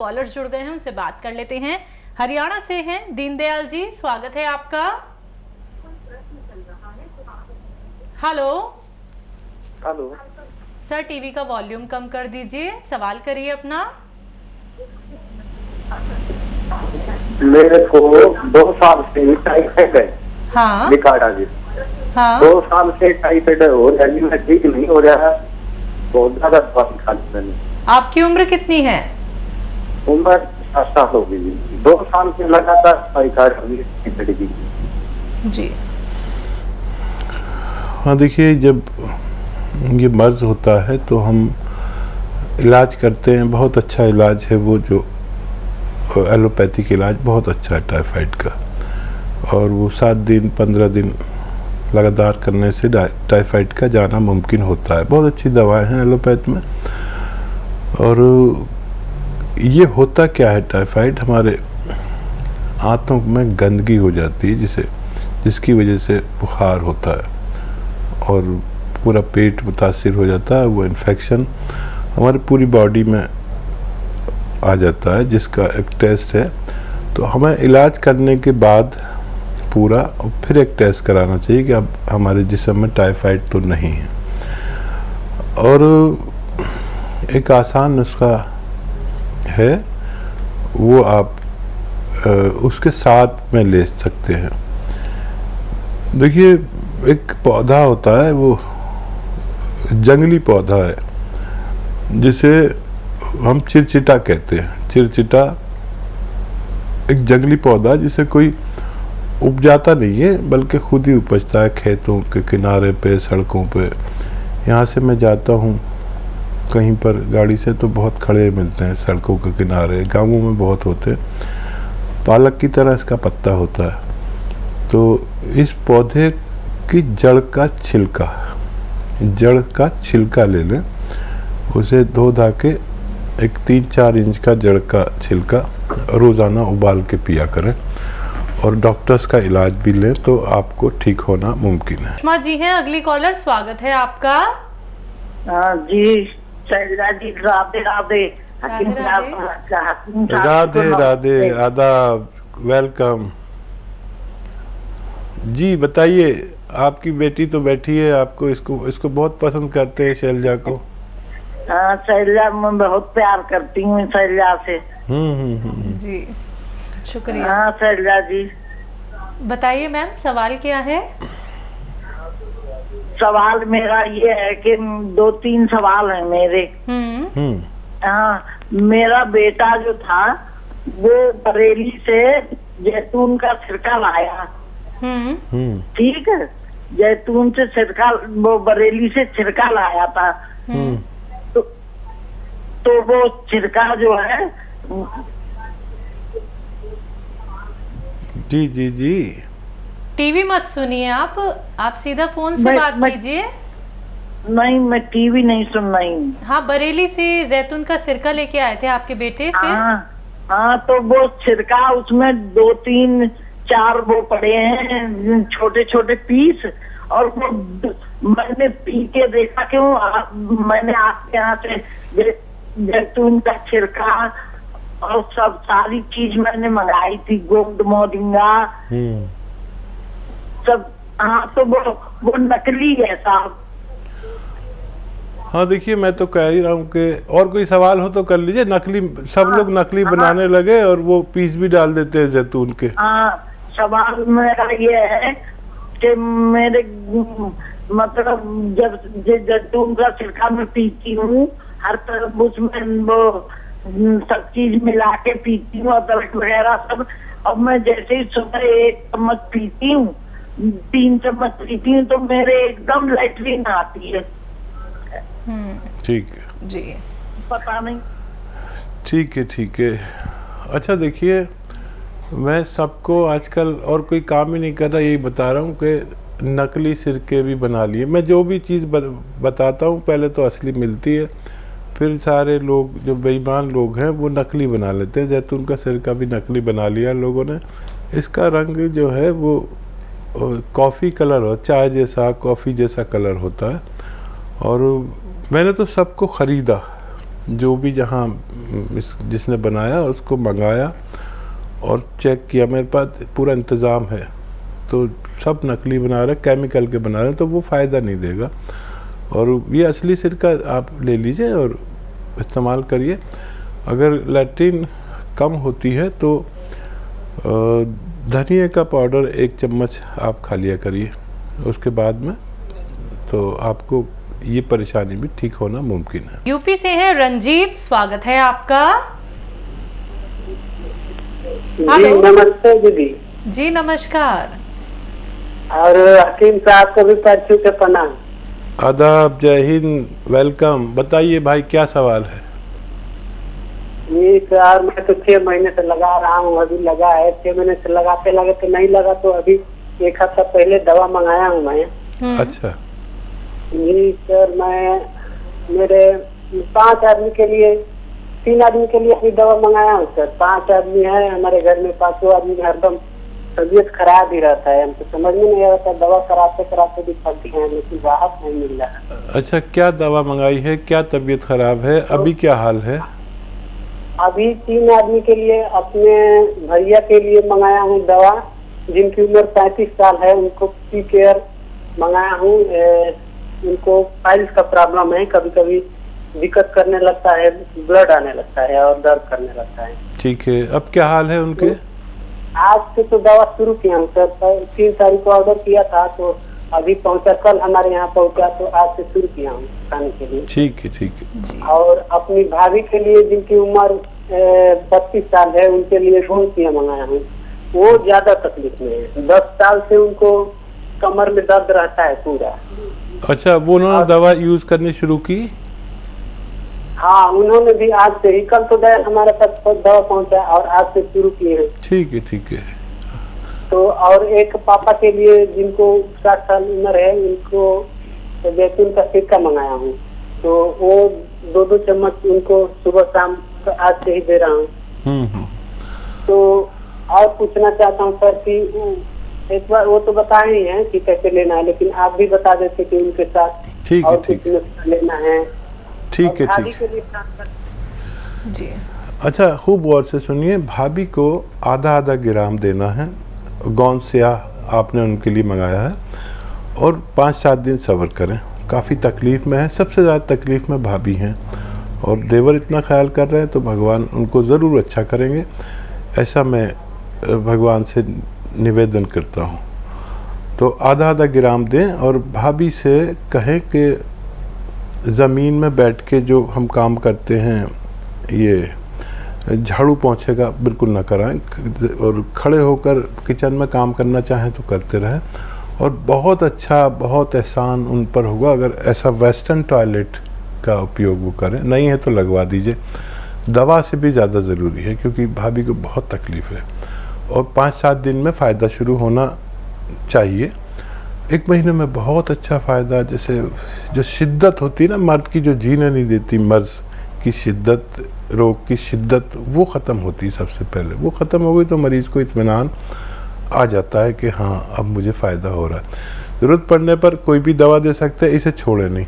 Callers जुड़ गए हैं, उनसे बात कर लेते हैं। हरियाणा से हैं दीनदयाल जी, स्वागत है आपका। हेलो हेलो सर, टीवी का वॉल्यूम कम कर दीजिए, सवाल करिए अपना। मेरे को 2 साल से टाइफाइड है। हाँ निकाड़ा जी। हाँ 2 साल से टाइफाइड हो रहा है, मैं ठीक नहीं हो रहा है, बहुत ज्यादा दवा खा ली मैंने। आपकी उम्र कितनी है? उम्र 7 साल हो गई। 2 साल से लगातार टाइफाइड जी। हाँ देखिए, जब ये मर्ज होता है तो हम इलाज करते हैं। बहुत अच्छा इलाज है वो, जो एलोपैथिक इलाज बहुत अच्छा है टाइफाइड का, और वो 7 दिन 15 दिन लगातार करने से टाइफाइड का जाना मुमकिन होता है। बहुत अच्छी दवाएं हैं एलोपैथ में। और ये होता क्या है, टाइफाइड हमारे आंतों में गंदगी हो जाती है जिसकी वजह से बुखार होता है और पूरा पेट मुतासिर हो जाता है। वो इन्फेक्शन हमारी पूरी बॉडी में आ जाता है, जिसका एक टेस्ट है। तो हमें इलाज करने के बाद पूरा और फिर एक टेस्ट कराना चाहिए कि अब हमारे जिस्म में टाइफाइड तो नहीं है। और एक आसान नुस्खा है, वो आप उसके साथ में ले सकते हैं। देखिए, एक पौधा होता है, वो जंगली पौधा है जिसे हम चिरचिटा कहते हैं। चिरचिटा एक जंगली पौधा जिसे कोई उपजाता नहीं है, बल्कि खुद ही उपजता है खेतों के किनारे पे, सड़कों पे। यहाँ से मैं जाता हूँ कहीं पर गाड़ी से तो बहुत खड़े मिलते हैं सड़कों के किनारे, गांवों में बहुत होते हैं। पालक की तरह इसका पत्ता होता है। तो इस पौधे की जड़ का छिलका ले लें, उसे धो धा के एक 3-4 इंच का जड़ का छिलका रोज़ाना उबाल के पिया करें, और डॉक्टर्स का इलाज भी लें तो आपको ठीक होना मुमकिन है। सुषमा जी हैं अगली कॉलर, स्वागत है आपका। जी शैलजा जी, राधे राधे। राधे राधे, आदाब, वेलकम जी। बताइए, आपकी बेटी तो बैठी है, आपको इसको बहुत पसंद करते हैं शैलजा को। हाँ शैलजा, मैं बहुत प्यार करती हूँ शैलजा से। जी शुक्रिया। हाँ शैलजा जी, बताइए मैम, सवाल क्या है? सवाल मेरा ये है कि 2-3 सवाल हैं मेरे। हाँ, मेरा बेटा जो था वो बरेली से जैतून का सिरका लाया। ठीक है, जैतून से सिरका, वो बरेली से सिरका लाया था। तो वो सिरका जो है, जी जी जी, टीवी मत सुनिए, आप सीधा फोन से बात कीजिए। नहीं, मैं टीवी नहीं सुन रही हूँ। हाँ, बरेली से जैतून का सिरका लेके आए थे आपके बेटे, फिर? हाँ, तो वो सिरका, उसमें 2-3-4 वो पड़े हैं छोटे छोटे पीस, और वो मैंने पी के देखा कि मैंने आपके यहाँ से जैतून का छिलका और सब सारी चीज मैंने मंगाई थी, गोंद मोरिंगा सब। हाँ, तो वो नकली है साहब। हाँ देखिए, मैं तो कह ही रहा हूँ कि और कोई सवाल हो तो कर लीजिए। नकली सब लोग नकली बनाने लगे और वो पीस भी डाल देते हैं जैतून के। हाँ, सवाल मेरा ये है कि मेरे मतलब जब जैतून का छिलका मैं पीती हूँ, हर तरफ उसमें वो सब चीज मिला के पीती हूँ, अदरक वगैरह सब। अब मैं जैसे ही सुबह 1 चम्मच पीती हूँ, 3 चम्मच पीती हूँ, तो मेरे एकदम लैट्रिन आती है। ठीक है जी, पता नहीं। ठीक है। अच्छा देखिए, मैं सबको आजकल और कोई काम ही नहीं कर रहा, यही बता रहा हूँ कि नकली सिरके भी बना लिए। मैं जो भी चीज़ बताता हूँ पहले तो असली मिलती है, फिर सारे लोग जो बेईमान लोग हैं वो नकली बना लेते हैं। जैतून का सिरका भी नकली बना लिया लोगों ने। इसका रंग जो है वो कॉफ़ी कलर हो, चाय जैसा, कॉफ़ी जैसा कलर होता है। और मैंने तो सबको ख़रीदा जो भी जहाँ जिसने बनाया उसको मंगाया और चेक किया, मेरे पास पूरा इंतज़ाम है, तो सब नकली बना रहे, केमिकल के बना रहे, तो वो फ़ायदा नहीं देगा। और ये असली सिरका आप ले लीजिए और इस्तेमाल करिए। अगर लैट्रिन कम होती है तो धनिया का पाउडर 1 चम्मच आप खा लिया करिए उसके बाद में, तो आपको ये परेशानी भी ठीक होना मुमकिन है। यूपी से हैं रंजीत, स्वागत है आपका। जी हेलो। नमस्ते दीदी। जी नमस्कार। और हकीम साहब को भी पैर छू के प्रणाम। आदाब, जय हिंद, वेलकम। बताइए भाई क्या सवाल है? ये सर मैं तो 6 महीने से लगा रहा हूँ, अभी लगा है 6 महीने से, लगाते लगाते नहीं लगा तो अभी 1 हफ्ता पहले दवा मंगाया हूँ मैं। अच्छा। जी सर, मैं मेरे 5 आदमी के लिए, 3 आदमी के लिए अभी दवा मंगाया हूँ सर। 5 आदमी है हमारे घर में, 5 आदमी में हरदम तबीयत खराब ही रहता है। हमको समझ में नहीं आता, दवा कराते कराते भी फंसी है लेकिन राहत नहीं मिल रहा है। अच्छा, क्या दवा मंगाई है, क्या तबीयत खराब है, अभी क्या हाल है? अभी 3 आदमी के लिए, अपने भैया के लिए मंगाया हूँ दवा, जिनकी उम्र 35 साल है, उनको पी केयर मंगाया हूँ। उनको पाइल्स का प्रॉब्लम है, कभी कभी दिक्कत करने लगता है, ब्लड आने लगता है और दर्द करने लगता है। ठीक है, अब क्या हाल है उनके? आज से तो दवा शुरू किया हूँ सर, 3 तारीख को ऑर्डर किया था तो अभी पहुंचा, कल हमारे यहाँ पहुंचा, तो आज से शुरू किया हूँ खाने के लिए। ठीक है, ठीक है। और अपनी भाभी के लिए जिनकी उम्र 32 साल है, उनके लिए गोंसिया मंगाया हूँ। वो ज्यादा तकलीफ में है, 10 साल से उनको कमर में दर्द रहता है पूरा। अच्छा, वो उन्होंने दवा यूज करनी शुरू की? हाँ, उन्होंने भी आज से ही, कल तो हमारे पास दवा पहुंचा और आज से शुरू किए हैं। ठीक है, ठीक है। तो और एक पापा के लिए जिनको 60 साल उम्र है, उनको जैतून का सिरका मंगाया हूँ, तो वो 2-2 चम्मच उनको सुबह शाम आज से ही दे रहा हूँ। तो और पूछना चाहता हूँ सर कि एक बार वो तो बता ही है कि कैसे लेना है, लेकिन आप भी बता देते कि उनके साथ ठीक है, और ठीक कुछ नुस्खा लेना है। ठीक है, और ठीक के है। लिए जी अच्छा, खूब गौर से सुनिए। भाभी को आधा ग्राम देना है, गोंसिया आपने उनके लिए मंगाया है, और 5-7 दिन सब्र करें। काफ़ी तकलीफ़ में है, सबसे ज़्यादा तकलीफ़ में भाभी हैं, और देवर इतना ख्याल कर रहे हैं तो भगवान उनको ज़रूर अच्छा करेंगे, ऐसा मैं भगवान से निवेदन करता हूँ। तो आधा ग्राम दें और भाभी से कहें कि ज़मीन में बैठ के जो हम काम करते हैं, ये झाड़ू पोंछे का बिल्कुल ना कराएं, और खड़े होकर किचन में काम करना चाहें तो करते रहें। और बहुत अच्छा, बहुत एहसान उन पर होगा अगर ऐसा वेस्टर्न टॉयलेट का उपयोग वो करें, नहीं है तो लगवा दीजिए। दवा से भी ज़्यादा ज़रूरी है क्योंकि भाभी को बहुत तकलीफ़ है, और 5-7 दिन में फ़ायदा शुरू होना चाहिए। 1 महीने में बहुत अच्छा फ़ायदा। जैसे जो शिद्दत होती है ना मर्द की, जो जीने नहीं देती, मर्ज़ की शिद्दत, रोग की शिद्दत, वो ख़त्म होती है सबसे पहले। वो ख़त्म हो गई तो मरीज़ को इत्मीनान आ जाता है कि हाँ अब मुझे फ़ायदा हो रहा है। ज़रूरत पड़ने पर कोई भी दवा दे सकते हैं, इसे छोड़े नहीं।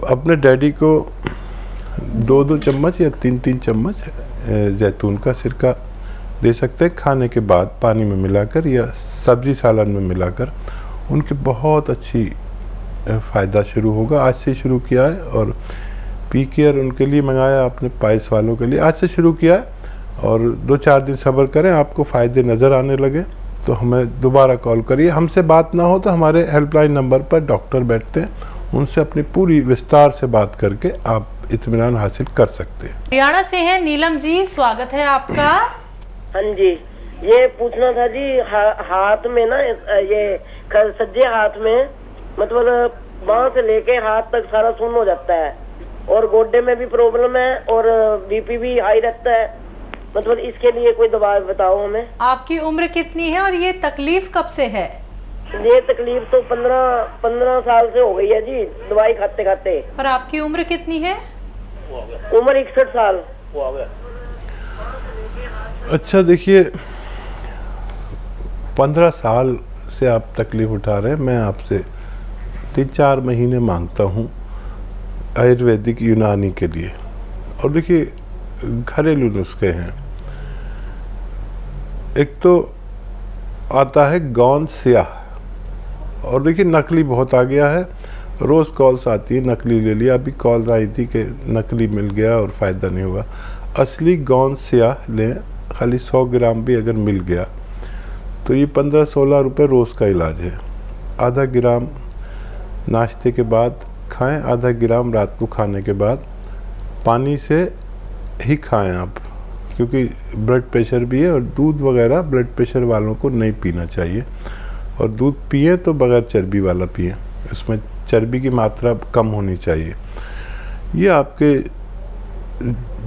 अपने डैडी को 2-2 चम्मच या 3-3 चम्मच जैतून का सिरका दे सकते हैं, खाने के बाद पानी में मिलाकर या सब्जी सालन में मिलाकर। उनके बहुत अच्छी फ़ायदा शुरू होगा। आज से शुरू किया है, और पी केयर उनके लिए मंगाया आपने, पाइल्स वालों के लिए आज से शुरू किया है, और 2-4 दिन सब्र करें, आपको फ़ायदे नज़र आने लगे तो हमें दोबारा कॉल करिए। हमसे बात ना हो तो हमारे हेल्पलाइन नंबर पर डॉक्टर बैठते हैं, उनसे अपनी पूरी विस्तार से बात करके आप इत्मीनान हासिल कर सकते हैं। हरियाणा से हैं नीलम जी, स्वागत है आपका। हाँ जी, ये पूछना था जी, हाथ में ना ये सज्जे हाथ में, मतलब बांह से लेके हाथ तक सारा सुन्न हो जाता है, और गोड्डे में भी प्रॉब्लम है, और बीपी भी हाई रहता है। मतलब इसके लिए कोई दवा बताओ हमें। आपकी उम्र कितनी है और ये तकलीफ कब से है? ये तकलीफ तो 15 साल से हो गई है जी, दवाई खाते खाते। और आपकी उम्र कितनी है? उम्र 61 साल। अच्छा देखिए, 15 साल से आप तकलीफ़ उठा रहे हैं, मैं आपसे 3-4 महीने मांगता हूँ। आयुर्वेदिक यूनानी के लिए। और देखिए घरेलू नुस्खे हैं। एक तो आता है गौंद स्याह, और देखिए नकली बहुत आ गया है, रोज़ कॉल्स आती है नकली ले लिया। अभी कॉल आई थी कि नकली मिल गया और फ़ायदा नहीं हुआ। असली गौंद स्याह लें, खाली 100 ग्राम भी अगर मिल गया तो ये 15-16 रुपये रोज़ का इलाज है। आधा ग्राम नाश्ते के बाद खाएं, आधा ग्राम रात को खाने के बाद। पानी से ही खाएं आप, क्योंकि ब्लड प्रेशर भी है, और दूध वगैरह ब्लड प्रेशर वालों को नहीं पीना चाहिए। और दूध पिए तो बगैर चर्बी वाला पिए, उसमें चर्बी की मात्रा कम होनी चाहिए। ये आपके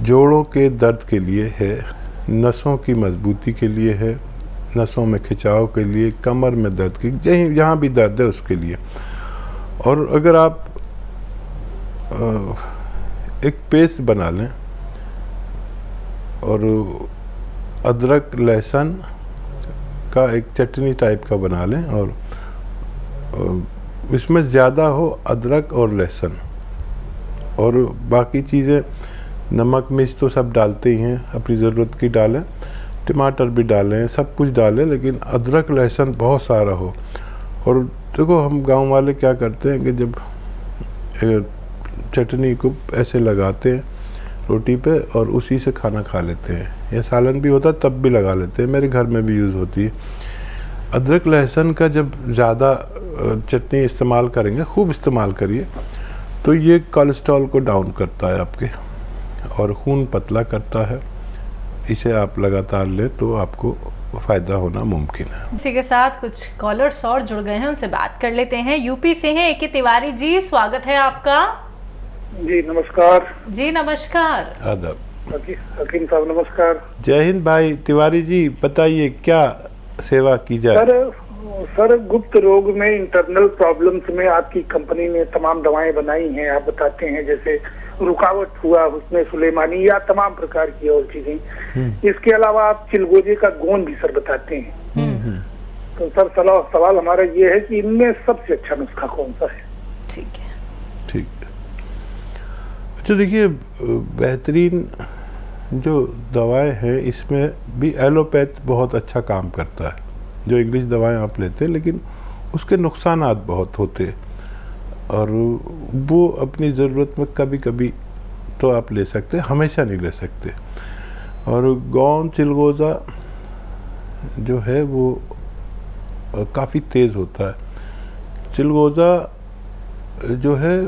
जोड़ों के दर्द के लिए है, नसों की मजबूती के लिए है, नसों में खिंचाव के लिए, कमर में दर्द की, जहाँ भी दर्द है उसके लिए। और अगर आप एक पेस्ट बना लें और अदरक लहसुन का एक चटनी टाइप का बना लें, और इसमें ज़्यादा हो अदरक और लहसुन, और बाकी चीज़ें नमक मिर्च तो सब डालते ही हैं, अपनी ज़रूरत की डालें, टमाटर भी डालें, सब कुछ डालें, लेकिन अदरक लहसुन बहुत सारा हो। और देखो हम गांव वाले क्या करते हैं कि जब चटनी को ऐसे लगाते हैं रोटी पे और उसी से खाना खा लेते हैं, या सालन भी होता तब भी लगा लेते हैं, मेरे घर में भी यूज़ होती है। अदरक लहसुन का जब ज़्यादा चटनी इस्तेमाल करेंगे, खूब इस्तेमाल करिए, तो ये कोलेस्ट्रॉल को डाउन करता है आपके, और खून पतला करता है। इसे आप लगातार लें तो आपको फ़ायदा होना मुमकिन है। इसी के साथ कुछ कॉलर्स और जुड़ गए हैं, उनसे बात कर लेते हैं। यूपी से हैं ए.के. तिवारी जी, स्वागत है आपका। जी नमस्कार। जी नमस्कार। आदाब। हकीम साहब नमस्कार। जय हिंद भाई तिवारी जी, बताइए क्या सेवा की जाए। सर गुप्त रोग में, इंटरनल प्रॉब्लम्स में आपकी कंपनी ने तमाम दवाएं बनाई हैं। आप बताते हैं जैसे रुकावट हुआ, उसमें सुलेमानी, या तमाम प्रकार की और चीजें। इसके अलावा आप चिलगोजे का गोंद भी सर बताते हैं। तो सर सवाल हमारा ये है कि इनमें सबसे अच्छा नुस्खा कौन सा है? ठीक है, ठीक। अच्छा देखिए, बेहतरीन जो दवाएं हैं इसमें भी एलोपैथ बहुत अच्छा काम करता है। जो इंग्लिश दवाएं आप लेते हैं, लेकिन उसके नुकसानात बहुत होते हैं, और वो अपनी ज़रूरत में कभी कभी तो आप ले सकते हैं, हमेशा नहीं ले सकते। और गौंद चिलगोज़ा जो है वो काफ़ी तेज़ होता है। चिलगोज़ा जो है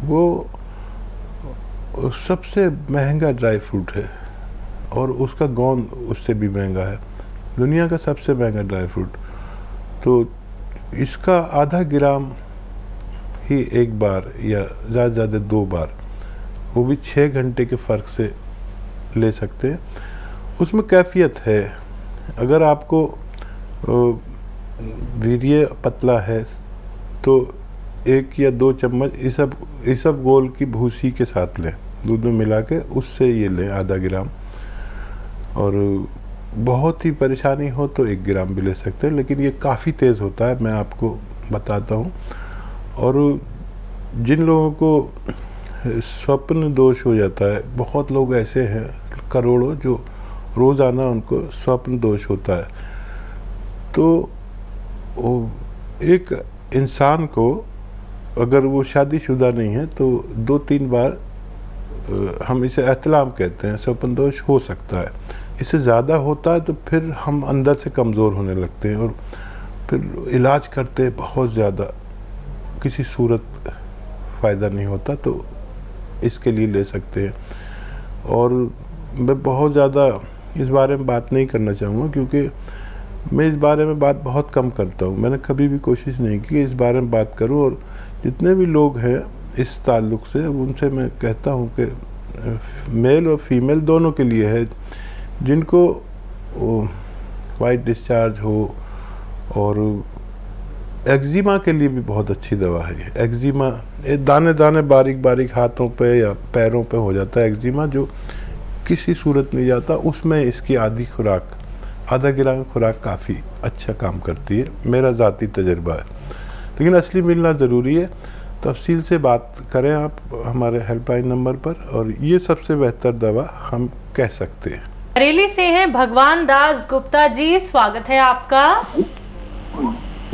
वो सबसे महंगा ड्राई फ्रूट है, और उसका गोंद उससे भी महंगा है, दुनिया का सबसे महंगा ड्राई फ्रूट। तो इसका आधा ग्राम ही एक बार, या ज़्यादा से ज़्यादा 2 बार, वो भी 6 घंटे के फ़र्क से ले सकते हैं। उसमें कैफियत है। अगर आपको वीर्य पतला है तो 1 या 2 चम्मच इसब गोल की भूसी के साथ लें, दूध में मिला के, उससे ये लें आधा ग्राम। और बहुत ही परेशानी हो तो 1 ग्राम भी ले सकते हैं, लेकिन ये काफ़ी तेज़ होता है, मैं आपको बताता हूँ। और जिन लोगों को स्वप्न दोष हो जाता है, बहुत लोग ऐसे हैं करोड़ों जो रोज़ाना उनको स्वप्न दोष होता है, तो एक इंसान को अगर वो शादीशुदा नहीं है तो 2-3 बार, हम इसे एहतलाम कहते हैं, स्वप्न दोष हो सकता है। इससे ज़्यादा होता है तो फिर हम अंदर से कमज़ोर होने लगते हैं, और फिर इलाज करते हैं बहुत ज़्यादा, किसी सूरत फ़ायदा नहीं होता, तो इसके लिए ले सकते हैं। और मैं बहुत ज़्यादा इस बारे में बात नहीं करना चाहूँगा, क्योंकि मैं इस बारे में बात बहुत कम करता हूँ। मैंने कभी भी कोशिश नहीं की इस बारे में बात करूँ, और जितने भी लोग हैं इस ताल्लुक़ से, उनसे मैं कहता हूँ कि मेल और फीमेल दोनों के लिए है, जिनको वाइट डिस्चार्ज हो, और एक्जिमा के लिए भी बहुत अच्छी दवा है। एक्जिमा दाने दाने बारीक बारीक हाथों पे या पैरों पे हो जाता है एक्जिमा, जो किसी सूरत नहीं जाता, उसमें इसकी आधी खुराक, आधा ग्राम खुराक काफ़ी अच्छा काम करती है, मेरा ज़ाती तजर्बा है। लेकिन असली मिलना ज़रूरी है। तफसील से बात करें आप हमारे हेल्पलाइन नंबर पर, और ये सबसे बेहतर दवा हम कह सकते हैं। बरेली से हैं भगवान दास गुप्ता जी, स्वागत है आपका।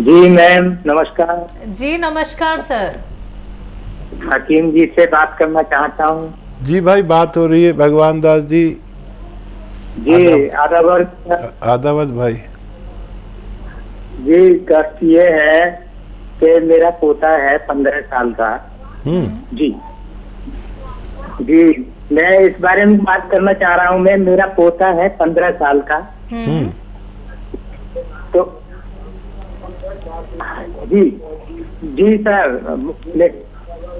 जी मैम नमस्कार। जी नमस्कार सर। हकीम जी से बात करना चाहता हूँ। जी भाई, बात हो रही है भगवान दास जी। जी आदावत भाई। जी कष्ट ये है कि मेरा पोता है 15 साल का। जी जी मैं इस बारे में बात करना चाह रहा हूँ। मेरा पोता है 15 साल का। तो जी जी सर,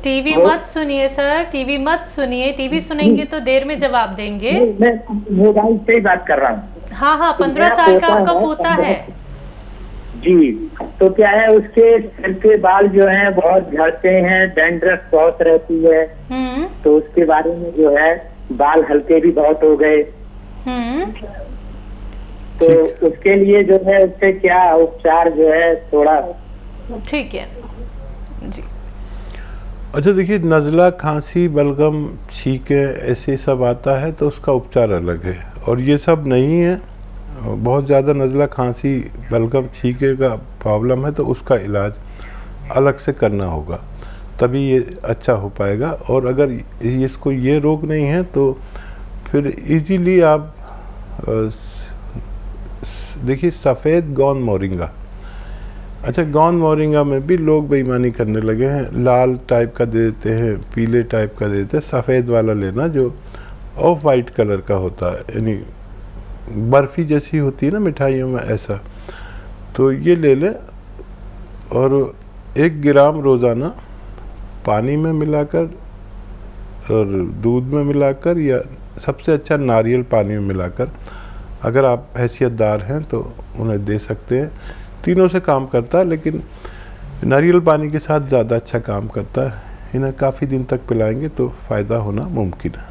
टीवी मत सुनिए सर, टीवी मत सुनिए। टीवी सुनेंगे तो देर में जवाब देंगे। मैं मोबाइल से ही बात कर रहा हूँ। हाँ हाँ, 15 साल का आपका पोता है। जी तो क्या है, उसके सिर के बाल जो हैं बहुत झड़ते हैं, डैंड्रफ बहुत रहती है। तो उसके बारे में जो है बाल हल्के भी बहुत हो गए। तो उसके लिए जो है उससे क्या उपचार जो है थोड़ा। ठीक है जी। अच्छा देखिए, नज़ला, खांसी, बलगम, छींके ऐसे सब आता है तो उसका उपचार अलग है, और ये सब नहीं है। बहुत ज़्यादा नज़ला, खांसी, बलगम, छींके का प्रॉब्लम है तो उसका इलाज अलग से करना होगा, तभी ये अच्छा हो पाएगा। और अगर इसको ये रोग नहीं है तो फिर इजीली आप देखिए सफ़ेद गौन मोरिंगा। अच्छा, गौन मोरिंगा में भी लोग बेईमानी करने लगे हैं, लाल टाइप का दे देते हैं, पीले टाइप का दे देते हैं। सफ़ेद वाला लेना जो ऑफ वाइट कलर का होता है, यानी बर्फ़ी जैसी होती है ना मिठाइयों में, ऐसा। तो ये ले लें और 1 ग्राम रोज़ाना पानी में मिलाकर और दूध में मिलाकर, या सबसे अच्छा नारियल पानी में मिलाकर, अगर आप हैसियतदार हैं तो उन्हें दे सकते हैं। तीनों से काम करता है, लेकिन नारियल पानी के साथ ज़्यादा अच्छा काम करता है। इन्हें काफ़ी दिन तक पिलाएंगे तो फ़ायदा होना मुमकिन है।